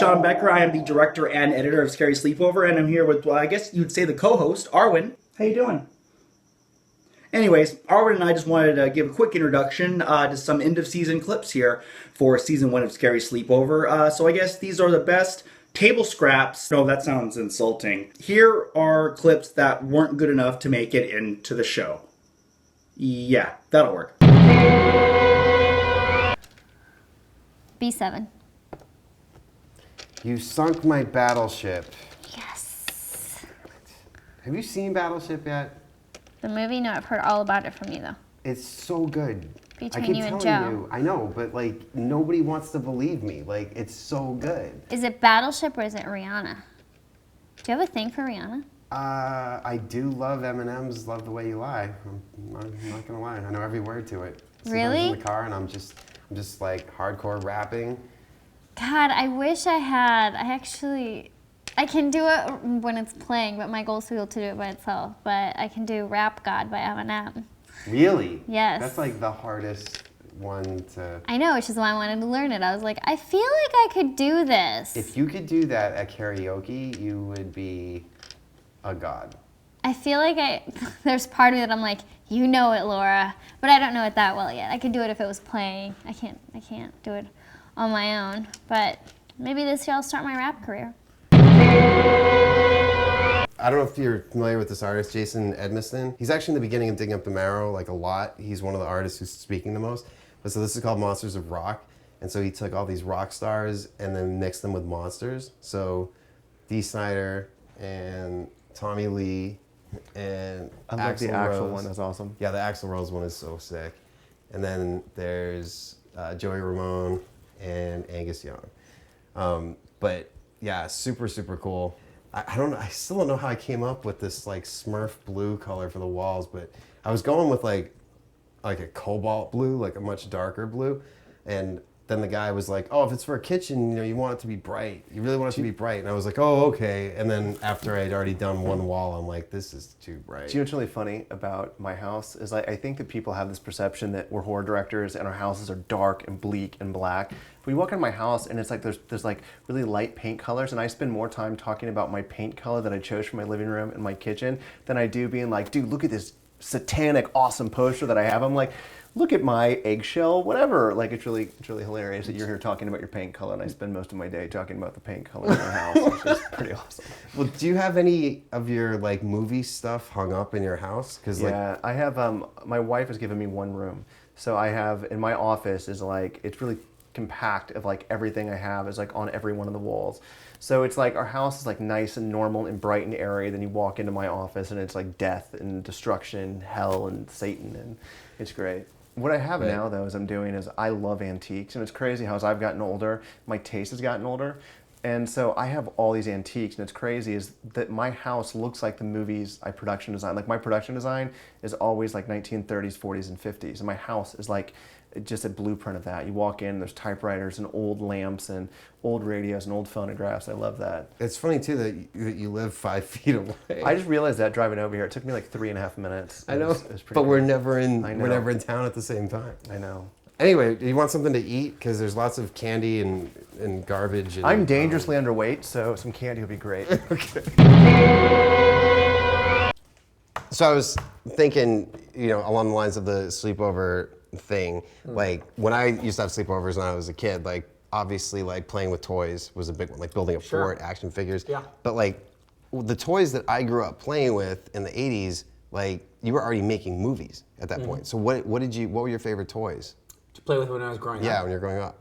Sean Becker. I am the director and editor of Scary Sleepover, and I'm here with, I guess you'd say the co-host, Arwen. How you doing? Anyways, Arwen and I just wanted to give a quick introduction to some end-of-season clips here for Season 1 of Scary Sleepover. So I guess these are the best table scraps. No, that sounds insulting. Here are clips that weren't good enough to make it into the show. Yeah, that'll work. B7. You sunk my battleship. Yes. Have you seen Battleship yet? The movie? No, I've heard all about it from you, though. It's so good. Between you and Joe. I know, but like nobody wants to believe me. Like it's so good. Is it Battleship or is it Rihanna? Do you have a thing for Rihanna? I do love Eminem's "Love the Way You Lie." I'm not gonna lie. I know every word to it. Sometimes Really? in the car, and I'm just like hardcore rapping. God, I wish I had. I can do it when it's playing, but my goal is to be able to do it by itself. But I can do Rap God by Eminem. Really? Yes. That's like the hardest one to... I know, which is why I wanted to learn it. I was like, I feel like I could do this. If you could do that at karaoke, you would be a god. I feel like there's part of me that I'm like, you know it, Laura, but I don't know it that well yet. I could do it if it was playing. I can't do it on my own, but maybe this year I'll start my rap career. I don't know if you're familiar with this artist, Jason Edmiston. He's actually in the beginning of Digging Up the Marrow, like a lot. He's one of the artists who's speaking the most. But so this is called Monsters of Rock. And so he took all these rock stars and then mixed them with monsters. So Dee Snider and Tommy Lee and I love Axl the actual Rose. one, that's awesome. Yeah, the Axl Rose one is so sick. And then there's Joey Ramone and Angus Young. But yeah, super, super cool. I still don't know how I came up with this like Smurf blue color for the walls, but I was going with like a cobalt blue, like a much darker blue. And then the guy was like, oh, if it's for a kitchen, you want it to be bright. You really want it to be bright. And I was like, oh, okay. And then after I'd already done one wall, I'm like, this is too bright. Do you know what's really funny about my house is I think that people have this perception that we're horror directors and our houses are dark and bleak and black. But you walk into my house and it's like there's like really light paint colors, and I spend more time talking about my paint color that I chose for my living room and my kitchen than I do being like, dude, look at this satanic awesome poster that I have. I'm like, look at my eggshell, whatever. Like it's really hilarious that you're here talking about your paint color, and I spend most of my day talking about the paint color in our house, which is pretty awesome. Well, do you have any of your like movie stuff hung up in your house? Yeah, I have. My wife has given me one room, so I have in my office is like it's really compact of like everything I have is like on every one of the walls. So it's like our house is like nice and normal and bright and airy. Then you walk into my office and it's like death and destruction, hell and Satan, and it's great. What I have now though is I love antiques, and it's crazy how as I've gotten older, my taste has gotten older. And so I have all these antiques, and it's crazy is that my house looks like the movies I production design. Like my production design is always like 1930s, 40s, and 50s. And my house is like just a blueprint of that. You walk in, there's typewriters and old lamps and old radios and old phonographs. I love that. It's funny too that you live 5 feet away. I just realized that driving over here. It took me like 3.5 minutes. I know, but we're never in town at the same time. I know. Anyway, do you want something to eat? Because there's lots of candy and garbage. And, I'm dangerously underweight, so some candy would be great. Okay. So I was thinking, along the lines of the sleepover thing, like when I used to have sleepovers when I was a kid, like obviously like playing with toys was a big one, like building a fort, action figures. Yeah. But like the toys that I grew up playing with in the 80s, like you were already making movies at that point. So what were your favorite toys? To play with when I was growing up? Yeah, when you're growing up.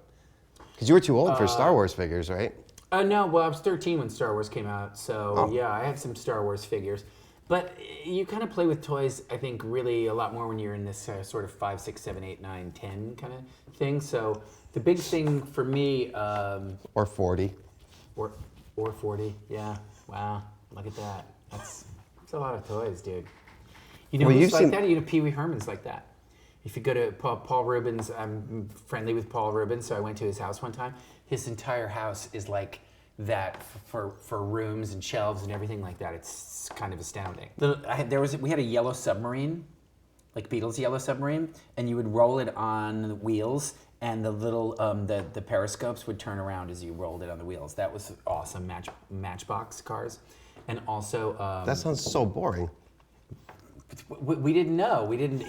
Because you were too old for Star Wars figures, right? No, well, I was 13 when Star Wars came out, so yeah, I have some Star Wars figures. But you kind of play with toys, I think, really a lot more when you're in this sort of 5, 6, 7, 8, 9, 10 kind of thing. So the big thing for me... or 40. Or 40, yeah. Wow, look at that. That's a lot of toys, dude. You know who's like that? Pee Wee Herman's like that. If you go to Paul Rubens, I'm friendly with Paul Rubens, so I went to his house one time. His entire house is like that for rooms and shelves and everything like that. It's kind of astounding. We had a yellow submarine, like Beatles' Yellow Submarine, and you would roll it on the wheels, and the little the periscopes would turn around as you rolled it on the wheels. That was awesome. Matchbox cars, and also That sounds so boring. we didn't know. We didn't,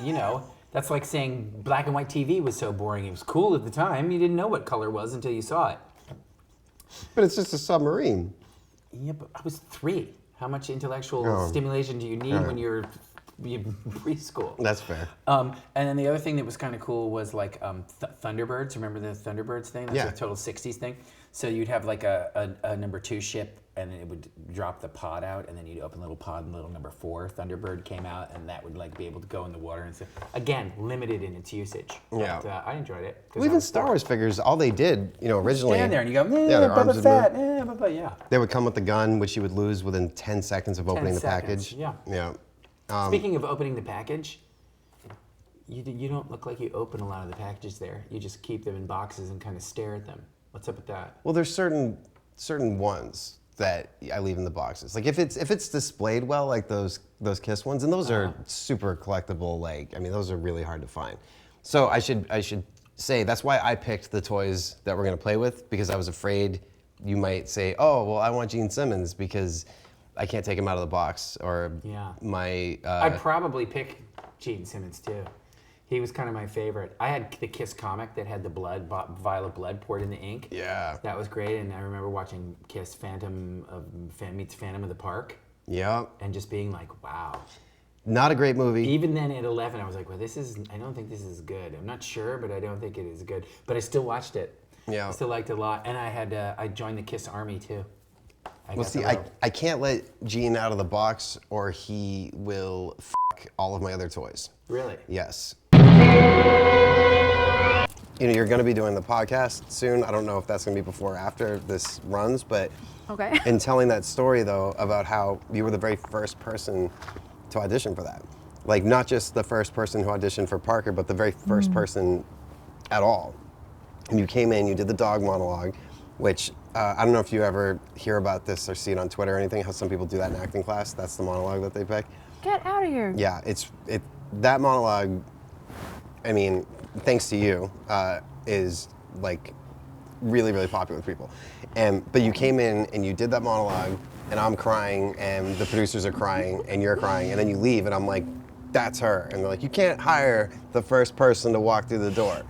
that's like saying black and white TV was so boring. It was cool at the time. You didn't know what color was until you saw it. But it's just a submarine. Yeah, but I was 3. How much intellectual stimulation do you need when you're preschool? That's fair. And then the other thing that was kind of cool was like Thunderbirds. Remember the Thunderbirds thing? That's a total 60s thing. So you'd have like a number 2 ship, and it would drop the pod out, and then you'd open the little pod, and little number 4 Thunderbird came out, and that would like be able to go in the water and stuff. Again, limited in its usage. Yeah. But, I enjoyed it. Well, even Star Wars figures, all they did, originally. Stand there and you go, their arms would move. yeah. They would come with the gun, which you would lose within 10 seconds of opening the 10 package. seconds, Yeah. Speaking of opening the package, you don't look like you open a lot of the packages there. You just keep them in boxes and kind of stare at them. What's up with that? Well, there's certain ones that I leave in the boxes. Like if it's displayed well, like those Kiss ones, and those are super collectible. Like those are really hard to find. So I should say that's why I picked the toys that we're gonna play with, because I was afraid you might say, oh well, I want Gene Simmons because I can't take him out of the box, or my. I'd probably pick Gene Simmons too. He was kind of my favorite. I had the Kiss comic that had the vial of blood poured in the ink. Yeah. That was great, and I remember watching Kiss Phantom of the Park. Yeah. And just being like, wow. Not a great movie. Even then at 11, I was like, well, I don't think this is good. I'm not sure, but I don't think it is good. But I still watched it. Yeah. I still liked it a lot, and I joined the Kiss Army too. Well, see, I can't let Gene out of the box, or he will f*** all of my other toys. Really? Yes. You're going to be doing the podcast soon. I don't know if that's going to be before or after this runs, but okay. In telling that story, though, about how you were the very first person to audition for that. Like, not just the first person who auditioned for Parker, but the very first person at all. And you came in, you did the dog monologue, which I don't know if you ever hear about this or see it on Twitter or anything, how some people do that in acting class. That's the monologue that they pick. Get out of here. Yeah, that monologue, thanks to you, is like really, really popular with people. But you came in and you did that monologue, and I'm crying, and the producers are crying, and you're crying, and then you leave, and I'm like, that's her. And they're like, you can't hire the first person to walk through the door.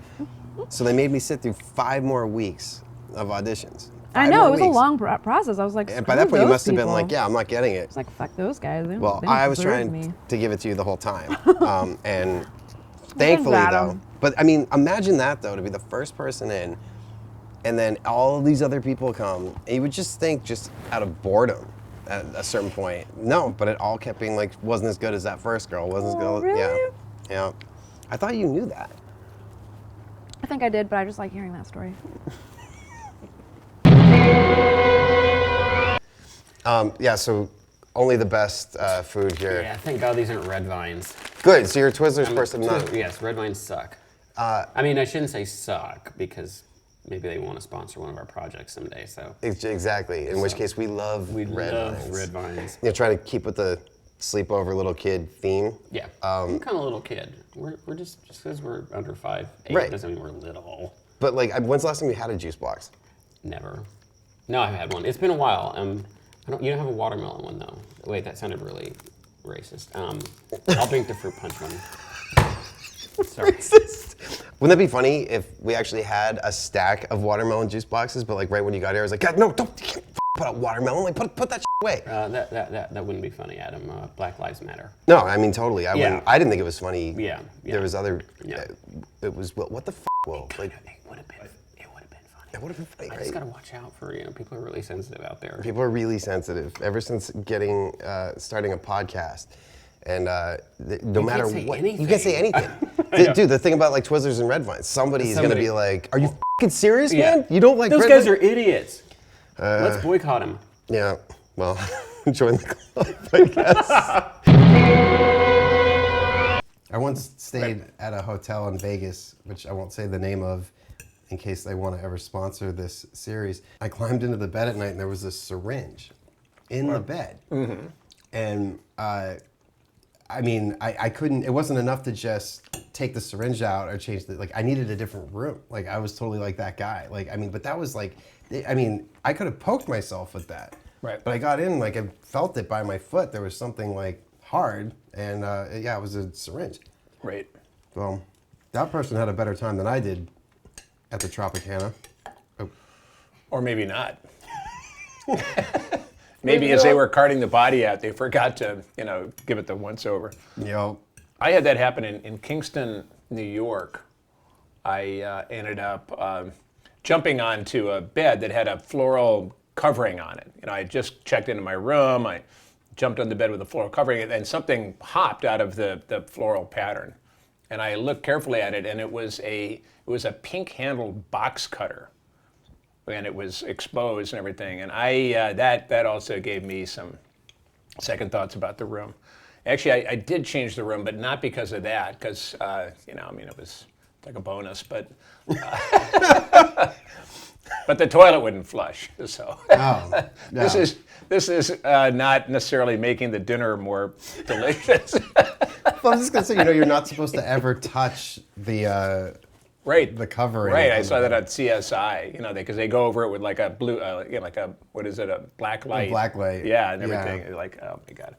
So they made me sit through 5 more weeks of auditions. I know, it was a long process. I was like, and by that point, you must have been like, yeah, I'm not getting it. It's like, fuck those guys. Well, I was trying to give it to you the whole time. And thankfully, though. But imagine that, though, to be the first person in, and then all these other people come, and you would just think, just out of boredom at a certain point. No, but it all kept being like, wasn't as good as that first girl, wasn't as good. Really? Yeah. I thought you knew that. I think I did, but I just like hearing that story. So only the best food here. Yeah, thank God these aren't red vines. Good, so you're a Twizzlers person. Yes, red vines suck. I shouldn't say suck, because maybe they want to sponsor one of our projects someday. So exactly. In which case, we love red vines. Red vines. Trying to keep with the sleepover little kid theme. Yeah, I'm kind of a little kid. We're just because we're under 5'8", right. Doesn't mean we're little. But when's the last time you had a juice box? Never. No, I've had one. It's been a while. You don't have a watermelon one though. Wait, that sounded really racist. I'll drink the fruit punch one. Sorry. Racist. Wouldn't that be funny if we actually had a stack of watermelon juice boxes, but right when you got here, I was like, God, no, don't put out watermelon. Like, put that away. That wouldn't be funny, Adam. Black Lives Matter. No, totally. I didn't think it was funny. Yeah. There was other. Yeah. It was what the f? Well, It would have been funny. It would have been funny, I right? just gotta watch out for people are really sensitive out there. People are really sensitive. Ever since starting a podcast, and no matter what, you can't say anything. Dude, the thing about Twizzlers and Red Vines, somebody's gonna be like, "Are you f***ing serious, man? You don't like those Red guys Vines?" are idiots. Let's boycott them. Yeah. Well, join the club, I guess. I once stayed at a hotel in Vegas, which I won't say the name of, in case they want to ever sponsor this series. I climbed into the bed at night, and there was a syringe in the bed. Mm-hmm. And I mean, I couldn't. It wasn't enough to just take the syringe out or change the. Like, I needed a different room. Like, I was totally like that guy. Like, I mean, but that was like, I mean, I could have poked myself with that. Right. But I got in, like, I felt it by my foot. There was something like hard, and yeah, it was a syringe. Right. Well, that person had a better time than I did at the Tropicana. Oh. Or maybe not. Maybe as they were carting the body out, they forgot to, give it the once over. I had that happen in Kingston, New York. I ended up jumping onto a bed that had a floral covering on it. I had just checked into my room. I jumped on the bed with a floral covering, and something hopped out of the floral pattern. And I looked carefully at it, and it was a pink-handled box cutter. And it was exposed and everything, and that also gave me some second thoughts about the room. Actually, I did change the room, but not because of that, because it was like a bonus, but but the toilet wouldn't flush. So this is not necessarily making the dinner more delicious. Well, I was just gonna say, you're not supposed to ever touch the. Right. The covering. Right. I saw that on CSI, because they go over it with like a blue, a black light. A black light. Yeah, and everything. Yeah. Like, oh my God.